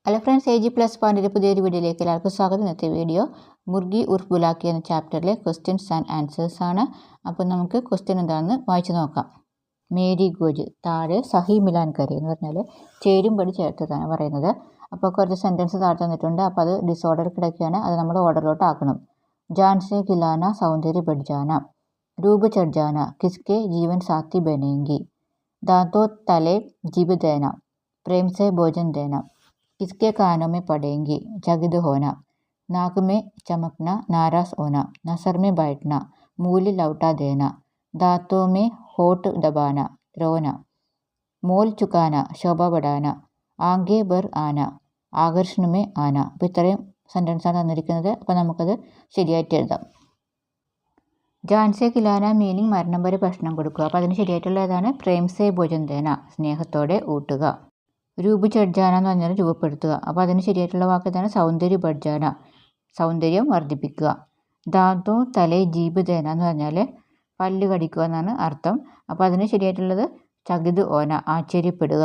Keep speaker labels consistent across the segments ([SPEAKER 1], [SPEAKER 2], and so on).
[SPEAKER 1] Hello friends, AG plus പോയിന്റിൻ്റെ പുതിയൊരു വീഡിയോയിലേക്ക് എല്ലാവർക്കും സ്വാഗതം. ഇന്നത്തെ വീഡിയോ മുർഗി ഉർഫ് ബുലാക്കി എന്ന ചാപ്റ്ററിലെ ക്വസ്റ്റ്യൻസ് ആൻഡ് ആൻസേഴ്സ് ആണ്. അപ്പോൾ നമുക്ക് ക്വസ്റ്റ്യൻ എന്താണെന്ന് വായിച്ചു നോക്കാം. മേരി ഗോജ് താഴെ സഹി മിലാൻ കരി എന്ന് പറഞ്ഞാൽ ചേരുംപടി ചേർത്തതാണ് പറയുന്നത്. അപ്പോൾ കുറച്ച് സെൻറ്റൻസ് താഴെ തന്നിട്ടുണ്ട്. അപ്പോൾ അത് ഡിസോർഡർ കിടക്കുകയാണ്. അത് നമ്മൾ ഓർഡറിലോട്ട് ആക്കണം. ജാൻസെ ഖിലാന സൗന്ദര്യ ബഡ്ജാന, രൂപ ചഡ്ജാന, കിസ്കെ ജീവൻ സാത്തി ബനേങ്കി, दांतों तले जीभ देना, प्रेम से भोजन देना, किसके कानों में पड़ेंगी, जगिद होना, नाक में चमकना, नाराज होना, नसर में बैठना, मूल्य लौटा देना, दांतों में होठ दबाना, रोना, मोल चुकाना, शोभा बढ़ाना, आगे बर आना, ആകർഷണ में आना. അപ്പോൾ ഇത്രയും സെൻറ്റൻസാണ് തന്നിരിക്കുന്നത്. അപ്പോൾ നമുക്കത് ശരിയായിട്ട് എഴുതാം. ജാൻസെ ഖിലാന മീനിങ് മരണം വരെ ഭക്ഷണം കൊടുക്കുക. അപ്പോൾ അതിന് ശരിയായിട്ടുള്ള ഏതാണ്? പ്രേംസെ ഭോജൻ ദേന, സ്നേഹത്തോടെ ഊട്ടുക. രൂപ ചഡ്ജാന എന്ന് പറഞ്ഞാൽ രൂപപ്പെടുത്തുക. അപ്പോൾ അതിന് ശരിയായിട്ടുള്ള വാക്ക് ഏതാണ്? സൗന്ദര്യ ബഡ്ജാന, സൗന്ദര്യം വർദ്ധിപ്പിക്കുക. ദാന്തോ തലേ ജീബ് ദേന എന്ന് പറഞ്ഞാൽ പല്ല് കടിക്കുക എന്നാണ് അർത്ഥം. അപ്പോൾ അതിന് ശരിയായിട്ടുള്ളത് ചകിത് ഓന, ആശ്ചര്യപ്പെടുക.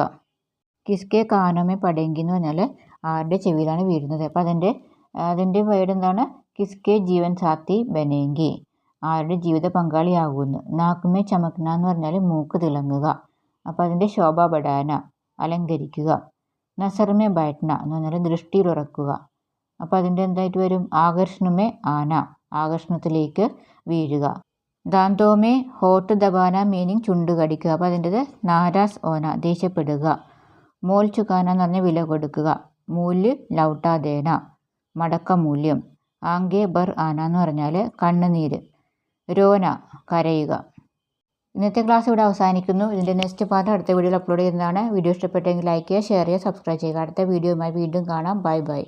[SPEAKER 1] കിസ്കെ കാനോമെ പടേങ്കി എന്ന് പറഞ്ഞാൽ ആരുടെ ചെവിയിലാണ് വീഴുന്നത്. അപ്പോൾ അതിൻ്റെ വേർഡ് എന്താണ്? കിസ്കെ ജീവൻ സാത്തി ബനേങ്കി, ആരുടെ ജീവിത പങ്കാളിയാകുന്നു. നാക്കുമേ ചമക്കന എന്ന് പറഞ്ഞാൽ മൂക്ക് തിളങ്ങുക. അപ്പോൾ അതിൻ്റെ ശോഭ ബഡാന, അലങ്കരിക്കുക. നസർമേ ബൈഠന എന്ന് പറഞ്ഞാൽ ദൃഷ്ടിയിൽ ഉറക്കുക. അപ്പോൾ അതിൻ്റെ എന്തായിട്ട് വരും? ആകർഷണമേ ആന, ആകർഷണത്തിലേക്ക് വീഴുക. ദാന്തോമേ ഹോട്ട് ദബാന മീനിങ് ചുണ്ട് കടിക്കുക. അപ്പോൾ അതിൻ്റെത് നാരാസ് ഓന, ദേഷ്യപ്പെടുക. മോൽ ചുക്കാന എന്ന് പറഞ്ഞാൽ വില കൊടുക്കുക. മൂല്യ ലൗട്ടാദേന, മടക്ക മൂല്യം. ആങ്കെ ബർ ആന എന്ന് പറഞ്ഞാൽ കണ്ണുനീര്. രോന, കരയുക. ഇന്നത്തെ ക്ലാസ് ഇവിടെ അവസാനിക്കുന്നു. ഇതിൻ്റെ നെക്സ്റ്റ് പാർട്ട് അടുത്ത വീഡിയോയിൽ അപ്ലോഡ് ചെയ്യുന്നതാണ്. വീഡിയോ ഇഷ്ടപ്പെട്ടെങ്കിൽ ലൈക്ക് ചെയ്യുക, ഷെയർ ചെയ്യുക, സബ്സ്ക്രൈബ് ചെയ്യുക. അടുത്ത വീഡിയോയുമായി വീണ്ടും കാണാം. Bye bye.